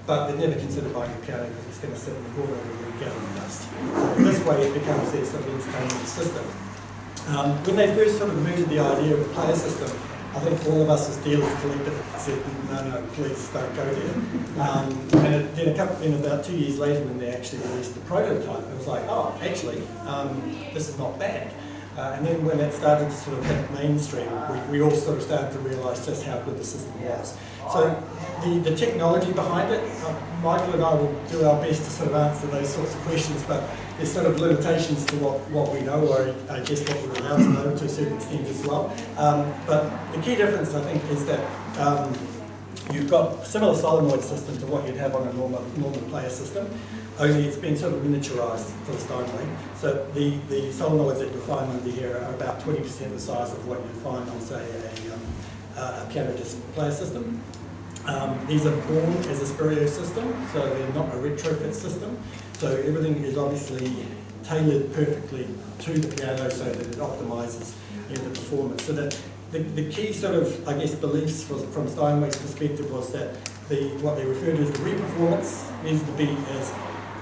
but they've never considered buying a piano because it's going to sit in the corner and gather dust. So in this way it becomes their sort of entertainment system. When they first sort of mooted the idea of a player system, I think all of us as dealers collectively said, no, please don't go there. And then about 2 years later when they actually released the prototype, it was like, oh, actually, this is not bad. And then when it started to sort of hit mainstream, we all sort of started to realise just how good the system was. So the technology behind it, Michael and I will do our best to sort of answer those sorts of questions, but there's sort of limitations to what we know, or I guess what we're allowed to know to a certain extent as well. But the key difference, I think, is that you've got a similar solenoid system to what you'd have on a normal player system, only it's been sort of miniaturised for the Steinway. So the solenoids that you'll find under here are about 20% the size of what you'd find on, say, a piano disc player system. These are born as a stereo system, so they're not a retrofit system. So everything is obviously tailored perfectly to the piano so that it optimises the performance. So that the key sort of, I guess, beliefs from Steinway's perspective was that what they refer to as the re-performance needs to be as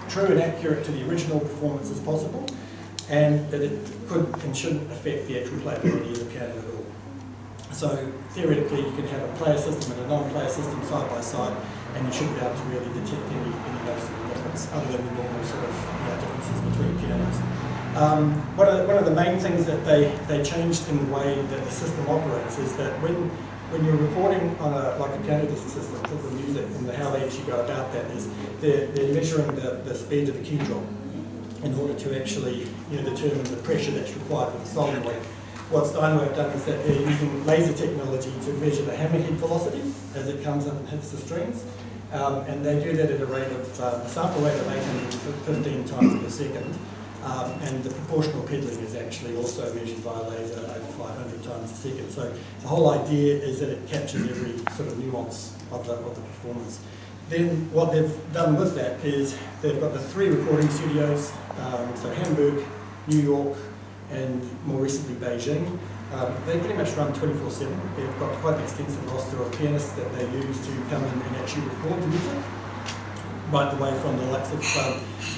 true and accurate to the original performance as possible, and that it could and shouldn't affect the actual playability of the piano at all. So theoretically you can have a player system and a non-player system side by side, and you shouldn't be able to really detect any noticeable difference other than the normal sort of differences between pianos. One of the main things that they changed in the way that the system operates is that when you're recording on like a piano disc system for the music, and how they actually go about that is they're measuring the speed of the key drop in order to actually determine the pressure that's required for the solenoid. What Steinway have done is that they're using laser technology to measure the hammerhead velocity as it comes up and hits the strings, and they do that at a rate of a sample rate of 815 times per second. And the proportional pedaling is actually also measured by a laser over 500 times a second. So the whole idea is that it captures every sort of nuance of the performance. Then what they've done with that is they've got the 3 recording studios, so Hamburg, New York, and more recently Beijing. They pretty much run 24/7. They've got quite an extensive roster of pianists that they use to come in and actually record the music, right the way from the likes of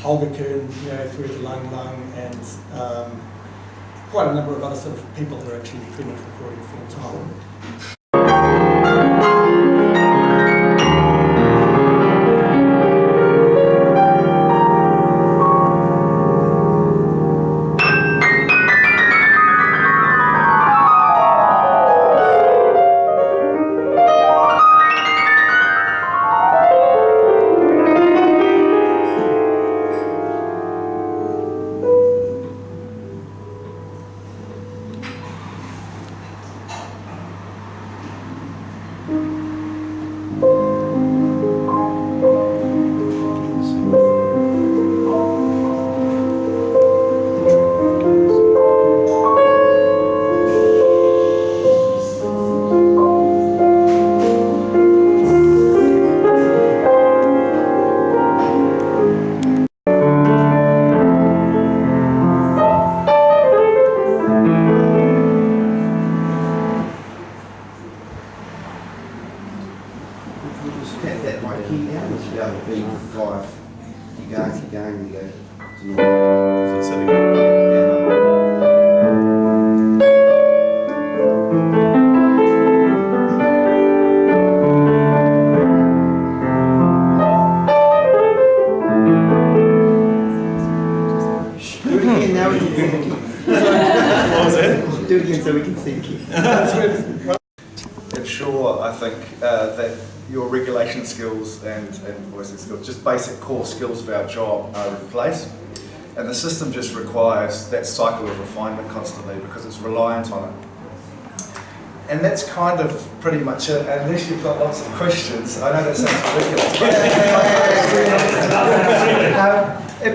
Olga Kern, through to Lang Lang, and quite a number of other sort of people who are actually pretty much recording full time. That might keep down, it's about a big 5. Keep going, you go. So it's sitting do it again now we can see the key. What was that? Do it again so we can see the key. Ensure, I think, that your regulation skills and voicing skills, just basic core skills of our job, are in place. And the system just requires that cycle of refinement constantly because it's reliant on it. And that's kind of pretty much it, unless you've got lots of questions. I know that sounds ridiculous.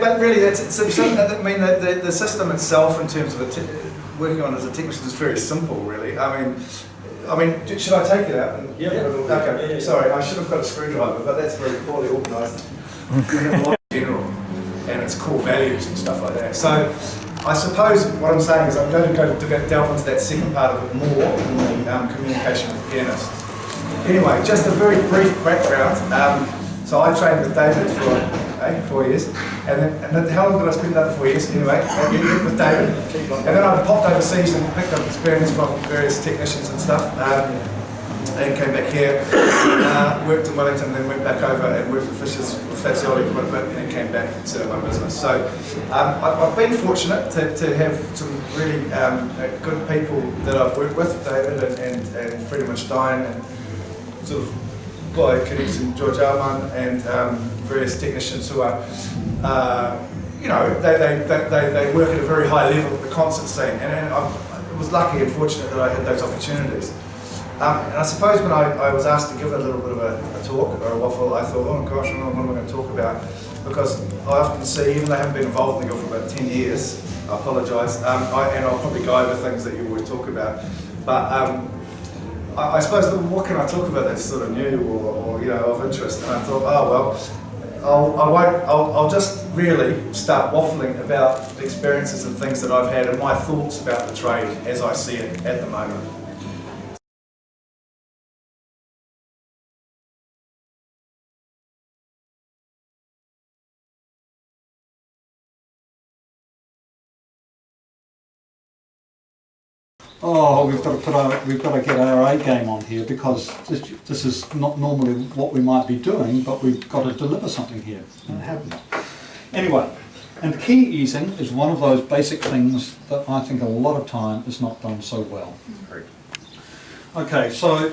But really, I mean, the system itself, in terms of working on it as a technician, is very simple, really. I mean, should I take it out? Yeah. Okay. Sorry, I should have got a screwdriver, but that's very poorly organised. In general, and its core values and stuff like that. So, I suppose what I'm saying is I'm going to delve into that second part of it more in the communication with pianists. Anyway, just a very brief background. So I trained with David for 4 years, and then how long did I spend that 4 years anyway? With David, and then I popped overseas and picked up experience from various technicians and stuff, and came back here, worked in Wellington, and then went back over and worked with Fishers with Fazioli equipment, and then came back and set up my business. So I've been fortunate to have some really good people that I've worked with, David and Freddie Munstein, and sort of by connection George Alman, and various technicians who are, you know, they work at a very high level at the concert scene, and I was lucky and fortunate that I had those opportunities. And I suppose when I was asked to give a little bit of a talk or a waffle, I thought, oh gosh, what am I going to talk about? Because I often see, even though I haven't been involved in the guild for about 10 years, I apologise, and I'll probably go over things that you always talk about, but I suppose, what can I talk about that's sort of new or you know, of interest? And I thought, oh well, I'll just really start waffling about the experiences and things that I've had and my thoughts about the trade as I see it at the moment. Oh, we've got to get our A game on here, because this is not normally what we might be doing, but we've got to deliver something here, and haven't. Anyway, and key easing is one of those basic things that I think a lot of time is not done so well. Okay, so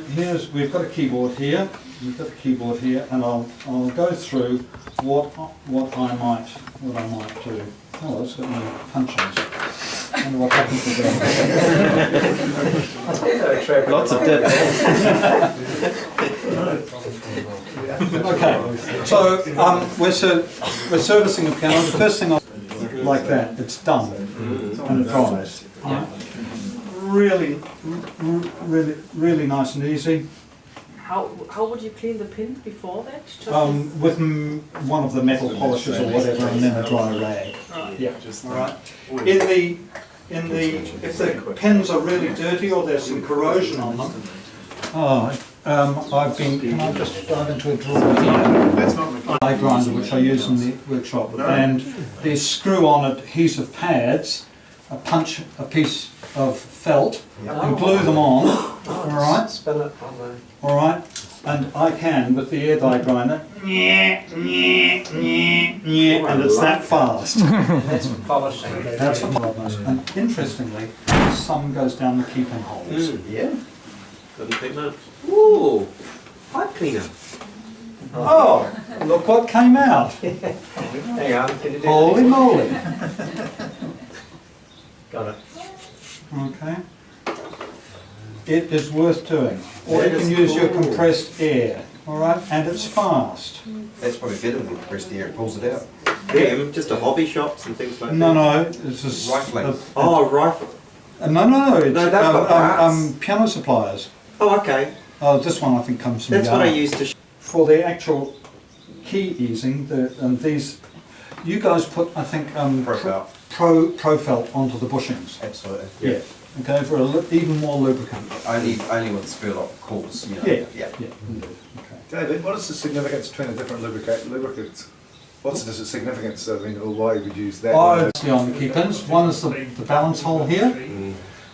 we've got a keyboard here. And I'll go through what I might do. Oh, it's got no punchings. I wonder what happens to that. Lots of dips. Okay, so we're servicing the piano. The first thing like that, it's done and it dries. Really nice and easy. How would you clean the pins before that? With one of the metal polishers or whatever, and then a dry rag. Yeah. All right. If the pins are really dirty or there's some corrosion on them. Can I just dive into a drawer here? Die grinder, which I use in the workshop, and these screw-on adhesive pads. Punch a piece of felt and glue them on. All right. Spin it on the... All right. And I can, with the air die grinder, and it's that fast. That's for polishing. That's for polishing. And interestingly, some goes down the keeping holes. Yeah. Doesn't take much. Ooh, pipe cleaner. Oh, look what came out. Hang on, can you do Holy moly. Got it. Okay. It is worth doing. Or you can use your compressed air. All right, and it's fast. That's probably better than compressed air, it pulls it out. Yeah, just a hobby shops and things like that. No, it's just Rifling. Rifle. No, it's they've got brass. piano suppliers. Oh, okay. Oh, this one I think comes from That's what I Yarra. used to. For the actual key easing, and these, you guys put, I think, pro felt onto the bushings. Absolutely. Yeah. Okay, for even more lubricant. Only with Spurlock cores, you know. Yeah. Indeed. Okay. David, what is the significance between the different lubricants? What's the significance, or why would you use that? Obviously on the key pins. One is the balance hole here,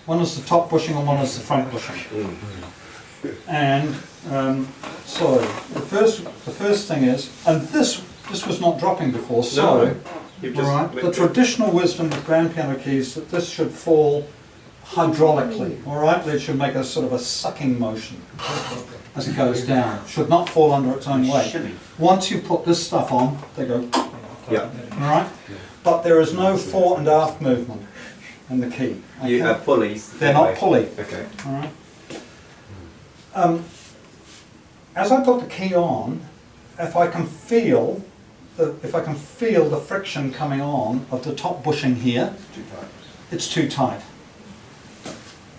one is the top bushing, and one is the front bushing. And so the first thing is, and this was not dropping before, so the traditional wisdom with grand piano keys that this should fall hydraulically, all right? It should make a sort of a sucking motion as it goes down. Should not fall under its own weight. Once you put this stuff on, they go, Yeah. all right? But there is no fore and aft movement in the key. Okay? You have pulleys. They're not pulley. Okay. All right. As I put the key on, if I can feel the friction coming on of the top bushing here, it's too tight.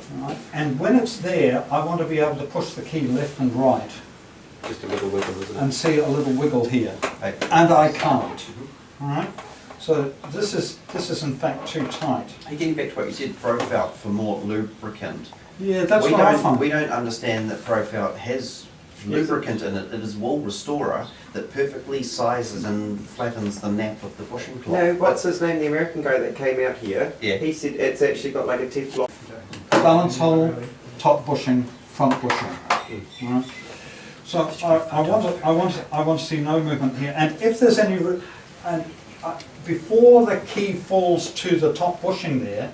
All right. And when it's there, I want to be able to push the key left and right Just a little wiggle, isn't it? and see a little wiggle here, Hey. and I can't. All right. So this is in fact too tight. Hey, getting back to what you said, Profelt for more lubricant. Yeah, that's what I find. We don't understand that Profelt has lubricant in it. It is wool restorer that perfectly sizes and flattens the nap of the bushing cloth. No, what's his name? The American guy that came out here. Yeah. He said it's actually got like a Teflon. Balance hole, top bushing, front bushing. Right. So I want to see no movement here. And if there's any, before the key falls to the top bushing there,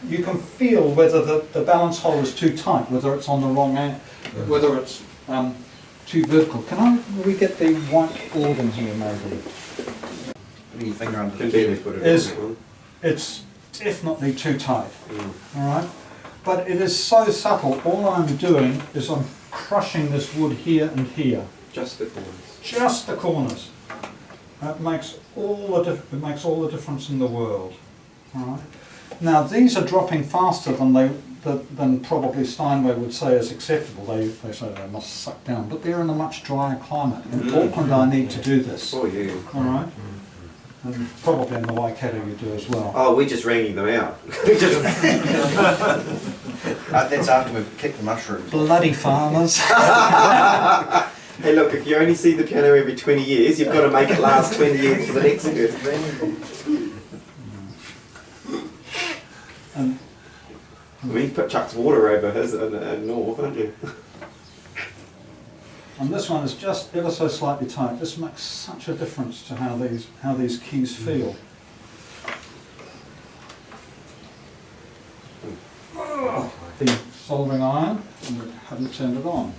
you can feel whether the balance hole is too tight, whether it's on the wrong end, whether it's too vertical. Can we get the white organ here maybe? Putting your finger under the key. It's definitely too tight. All right, but it is so subtle. All I'm doing is I'm crushing this wood here and here. Just the corners. Just the corners. That makes all the difference in the world. All right. Now these are dropping faster than probably Steinway would say is acceptable. They say they must suck down, but they're in a much drier climate. In Auckland, I need to do this. Oh yeah. All right. And probably in the Waikato you do as well. Oh, we're just ringing them out. That's after we've kicked the mushrooms. Bloody farmers. Hey look, if you only see the piano every 20 years, you've got to make it last 20 years for the next person. I mean, you put Chuck's water over his in north, aren't you? And this one is just ever so slightly tight. This makes such a difference to how these keys feel. The soldering iron, and we haven't turned it on.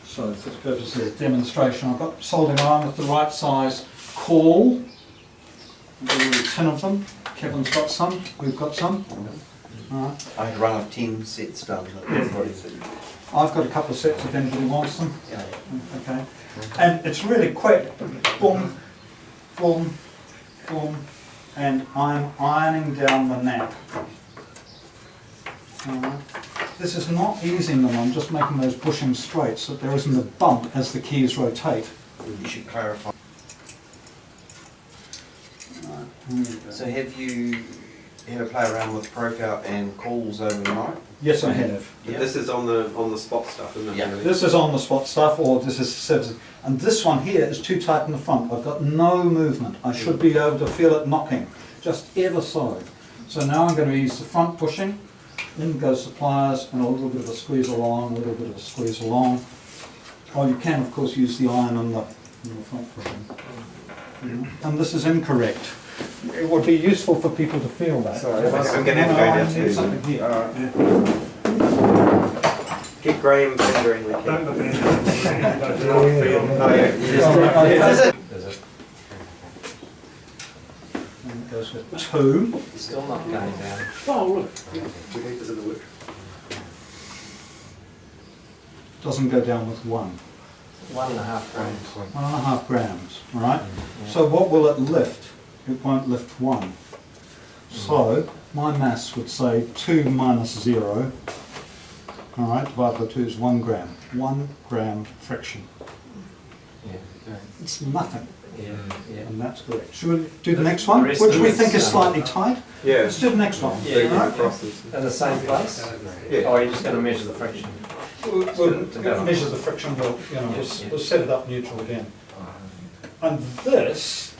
So for the purposes of demonstration, I've got soldering iron with the right size caul. I've got a little tin of them. Kevin's got some, we've got some. Right. I had run of 10 sets done. I've got a couple of sets if anybody wants them. Yeah. Okay. And it's really quick. Boom, boom, boom. And I'm ironing down the nap. Alright. This is not easing them, I'm just making those bushings straight so that there isn't a bump as the keys rotate. You should clarify. Right. So have you ever played around with profile and calls overnight? Yes, I have. But this is on the spot stuff, isn't it? Yeah. Really? This is on the spot stuff, or this is service. And this one here is too tight in the front. I've got no movement. I should be able to feel it knocking, just ever so. So now I'm going to ease the front pushing. In goes the pliers and a little bit of a squeeze along, a little bit of a squeeze along. Oh, you can of course use the iron on the front pushing. And this is incorrect. It would be useful for people to feel that. Sorry, I'm going to have to go I down need too. something here. Keep Graham fingering the key. And it goes with 2. Still not going down. Oh, look. Doesn't go down with 1. 1.5 grams. 1.5 grams, all right? So what will it lift? It won't lift 1. So my maths would say 2 minus 0, all right, divided by 2 is 1 gram. 1 gram friction. Yeah. It's nothing, Yeah. and that's correct. Should we do the next one, The rest which of we it's, think is slightly tight? Yeah. Let's do the next one. Yeah, all right? At the same place? Yeah. Or are you just going to measure the friction? We'll measure the friction, we'll set it up neutral again. And this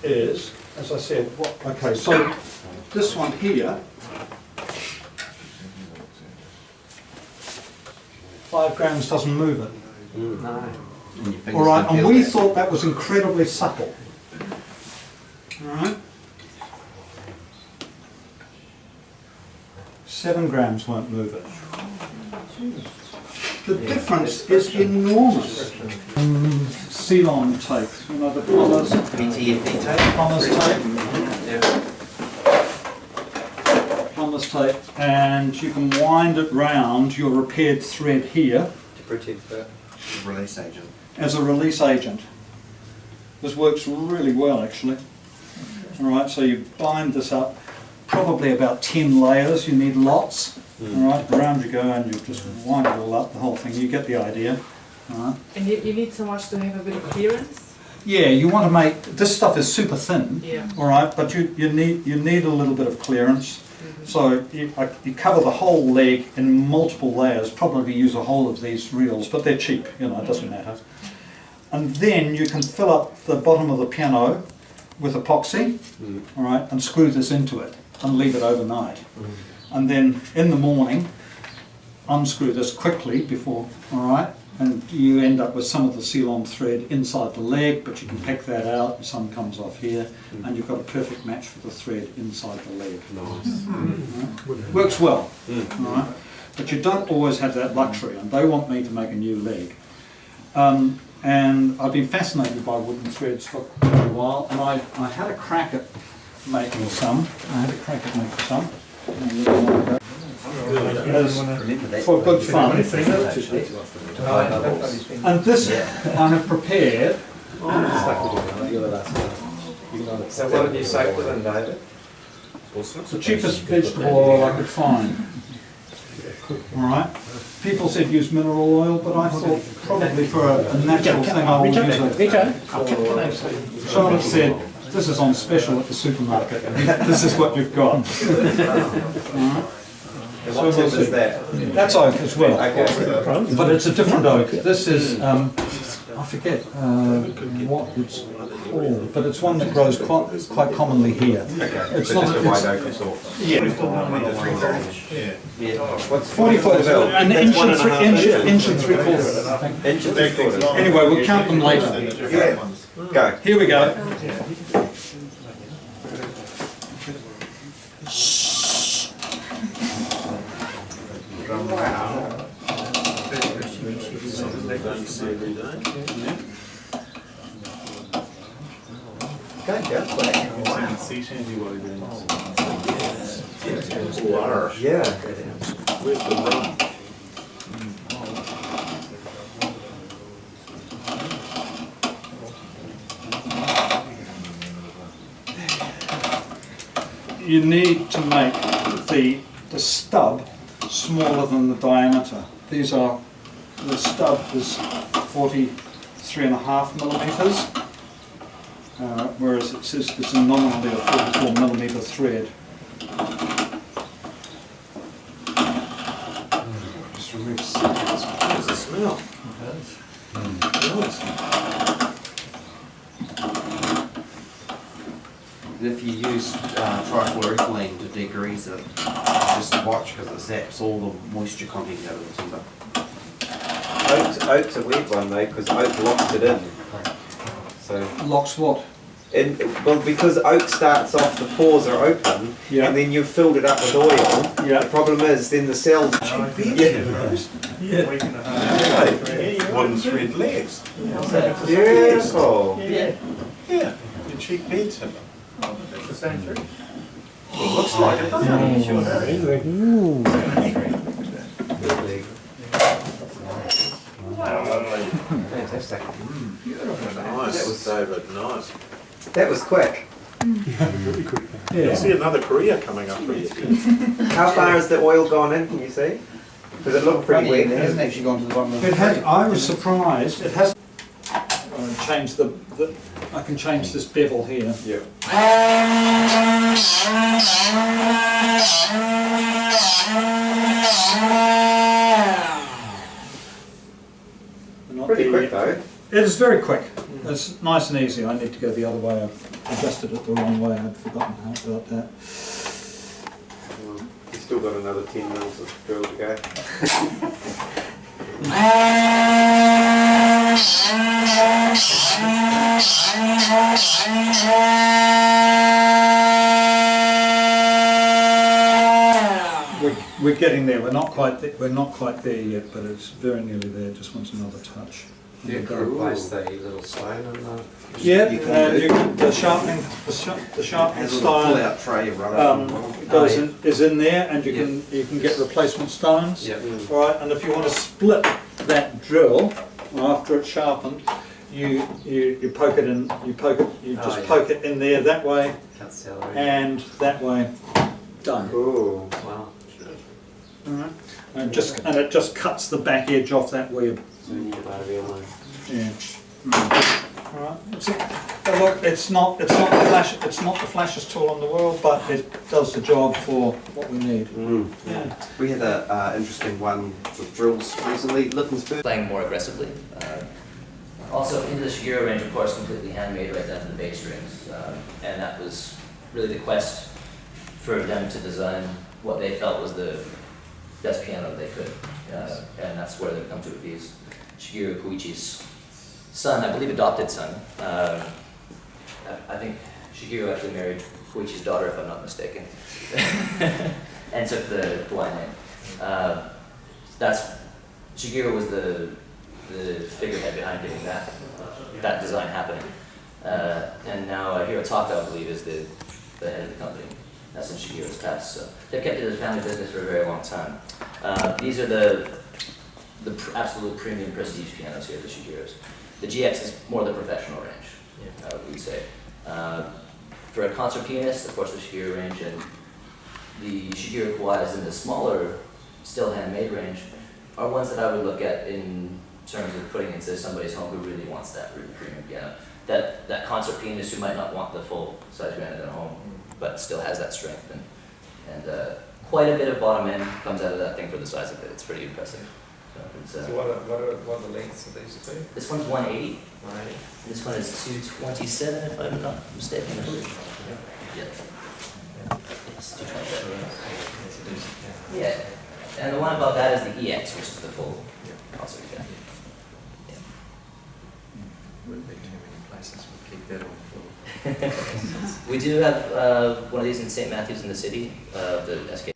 is, as I said, okay, so this one here, 5 grams doesn't move it. No. All right, and we thought that was incredibly supple. All right. 7 grams won't move it. The difference is enormous. Ceylon tape, you know, the plumber's PTFE tape? plumber's tape, and you can wind it round your repaired thread here To protect that. Release agent. as a release agent. This works really well actually. All right, so you bind this up, probably about 10 layers, you need lots. All right, around you go and you just wind it all up, the whole thing, you get the idea. All right. And you need so much to have a bit of clearance? Yeah, you want to make, this stuff is super thin, Yeah. all right, but you need a little bit of clearance. So you cover the whole leg in multiple layers, probably use a whole of these reels, but they're cheap, you know, it doesn't matter. And then you can fill up the bottom of the piano with epoxy, all right, and screw this into it and leave it overnight. And then in the morning, unscrew this quickly before, all right, and you end up with some of the seal-on thread inside the leg, but you can pick that out, and some comes off here, and you've got a perfect match for the thread inside the leg. Nice. Right? Works well, all right, but you don't always have that luxury, and they want me to make a new leg. And I've been fascinated by wooden threads for quite a while, and I had a crack at making some. For good fun. And this I have prepared. So what did you soak with them, David? The cheapest vegetable oil I could find. Alright. People said use mineral oil, but I thought probably for a natural thing I will use it. Charlotte said, this is on special at the supermarket. This is what you've got. Alright. And what tip is that? That's oak as well. Okay. But it's a different oak. This is, I forget what it's called, but it's one that grows quite commonly here. Okay. It's So not just a white oak of sorts. Yeah. What's 44, an inch and 3/4. Inch and 3/4. Anyway, we'll count them later. Yeah. Go. Here we go. Okay, go quick. Sea shanty while you're doing this. Yeah. Where's the rum? You need to make the stub smaller than the diameter. The stub is 43.5 millimetres, whereas it says it's nominally a 44 millimetre thread. Just remove seconds. There's a smell. Nice. If you use trichloroethylene to degrease it, just watch because it zaps all the moisture content out of the timber. Oak's a weird one though, because oak locks it in. So, Locks what? well, because oak starts off, the pores are open, Yeah. and then you've filled it up with oil. Yeah. The problem is, then the cells. Wooden thread legs. Beautiful. Yeah. Your cheap bed timber. It's the same tree. Well, it looks like it, doesn't it? Fantastic. Nice, David, nice. That was quick. I see another career coming up for you. How far has the oil gone in? Can you see? Does it look pretty wet? It hasn't actually gone to the bottom of It has. I was surprised. It has. Change I can change this bevel here. Yeah. Pretty quick though. It is very quick. It's nice and easy. I need to go the other way. I've adjusted it the wrong way. I'd forgotten about that. You've still got another 10 mils of drill to go. We're getting there. We're not quite there yet, but it's very nearly there. Just wants another touch. You can replace the little stone and Yeah, the sharpening Has a little stone pull-out tray of rubber. is in there, and you can get replacement stones. Yeah. All right, and if you want to split that drill after it's sharpened, you poke it in. You just poke it in there that way cut celery. and that way. Done. Cool. Wow. All right, and it just cuts the back edge off that web. So we need about a real one. Yeah. All right. But look, it's not the flashiest tool in the world, but it does the job for what we need. Yeah. We had an interesting one with drills recently. Lippensburg. Playing more aggressively. Also, into the Shigeru range, of course, completely handmade right down to the bass strings. And that was really the quest for them to design what they felt was the best piano they could. And that's where they've come to with these. Shigeru Koichi's son, I believe adopted son. I think Shigeru actually married Koichi's daughter, if I'm not mistaken. And took the Hawaiian name. Shigeru was the figurehead behind getting that design happening. And now Hirotaka, I believe, is the head of the company. That's since Shigeru's passed. So they've kept it as a family business for a very long time. These are the absolute premium prestige pianos here, the Shigeru's. The GX is more the professional range, we'd say. For a concert pianist, of course, the Shigeru range, and the Shigeru Kawaiis in the smaller, still handmade range, are ones that I would look at in terms of putting into somebody's home who really wants that really premium piano. That concert pianist who might not want the full size piano at home, but still has that strength. And quite a bit of bottom end comes out of that thing for the size of it. It's pretty impressive. So what are the lengths of these two? this one's 180. 180. This one is 227, if I'm not mistaken. I believe. Yeah. It's 227. Yeah. And the one above that is the EX, which is the full concert piano. Wouldn't be too many places we keep that on full. We do have one of these in St. Matthews in the city, the SK.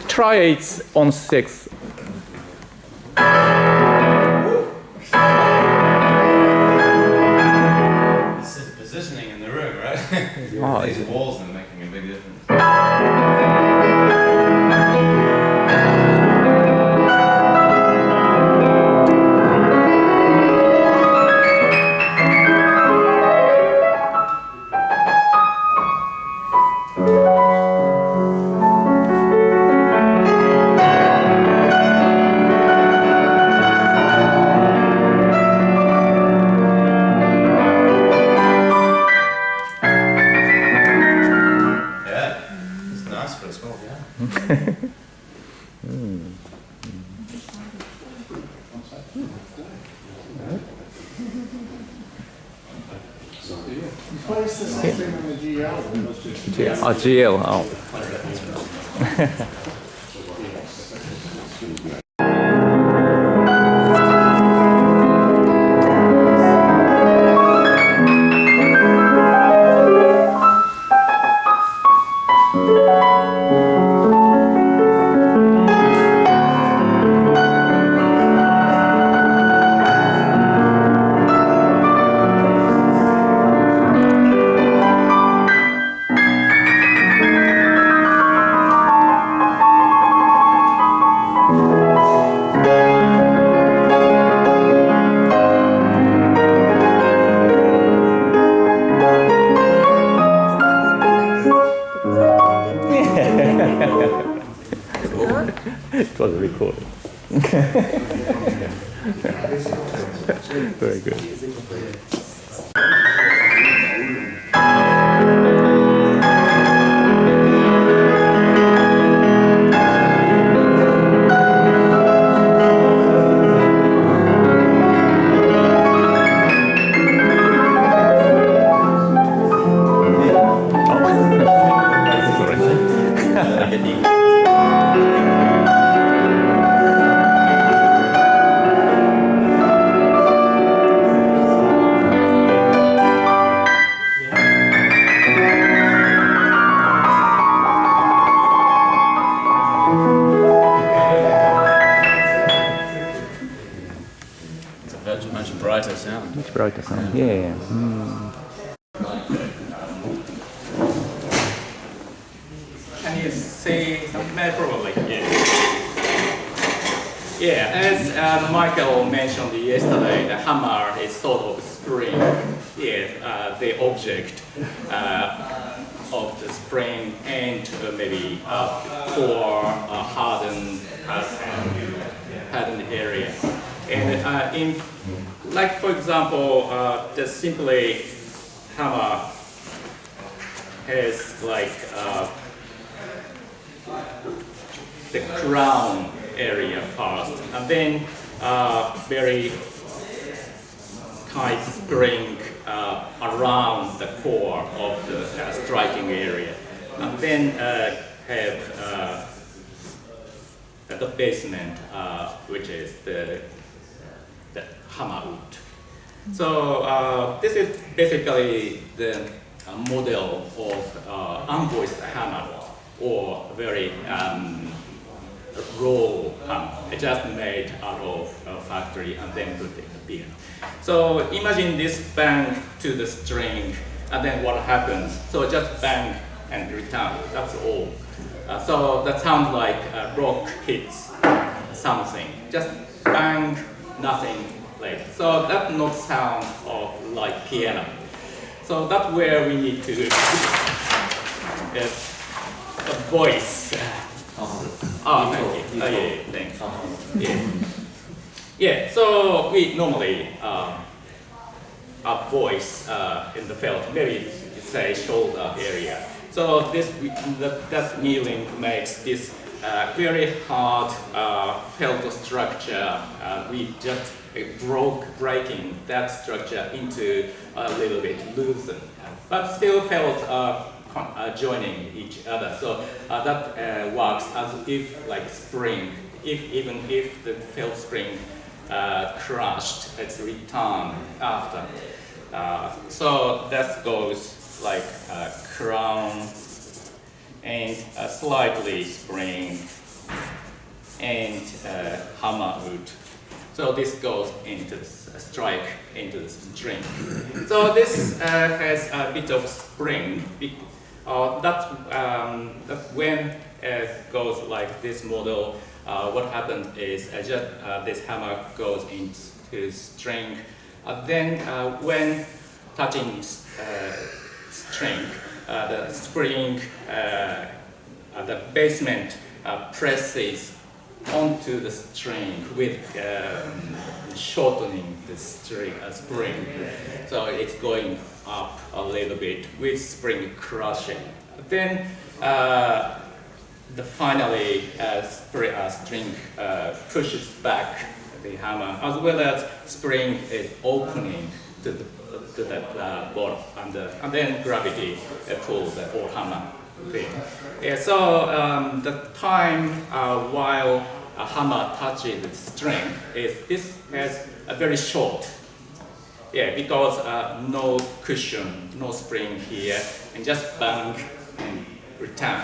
Try it on 6. This is positioning in the room, right? Oh, These walls are making a big difference. GL. Oh. It was recorded. Very good. strike sound. Yeah. Mm. Can you say something? Probably, yeah. Yeah, as Michael mentioned yesterday, the hammer is sort of spring. Yeah, the object of the spring and maybe core hardened area. And in, like for example, just simply hammer has like the crown area first, and then very tight spring around the core of the striking area, and then have at the basement, which is the hammer wood. So this is basically the model of unvoiced hammer, or very raw hammer, just made out of a factory and then put in the bin. So imagine this bang to the string, and then what happens? So just bang and return, that's all. So that sounds like a rock hits something, just bang, nothing later. So that not sound of like piano. So that's where we need to a voice. Oh, thank you. Oh, yeah, thanks. Yeah. Yeah, so we normally a voice in the felt, maybe say shoulder area. So this that kneeling makes this very hard felt structure. We just breaking that structure into a little bit loosened, but still felt joining each other. So that works as if like spring. Even if the felt spring crushed, it's returned after. So that goes like a crown and a slightly spring and hammer wood. So this goes into the strike into the string. So this has a bit of spring. That's when it goes like this model. What happens is just this hammer goes into string. Then when touching string, the spring, the basement presses onto the string with shortening the string, spring. So it's going up a little bit with spring crushing. Then finally string pushes back the hammer, as well as spring is opening to the bottom, and then gravity pulls the whole hammer thing. Yeah, so the time while a hammer touches the string this has a very short. Yeah, because no cushion, no spring here, and just bang and return.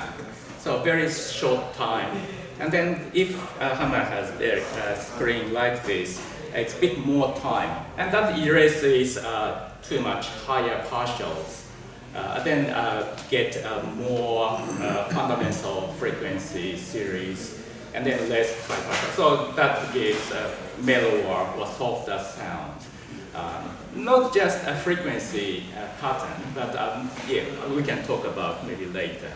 So very short time. And then if a hammer has a spring like this, it's a bit more time. And that erases too much higher partials. Then get more fundamental frequency series, and then less high partials. So that gives a mellower or softer sound. Not just a frequency pattern, but yeah, we can talk about maybe later.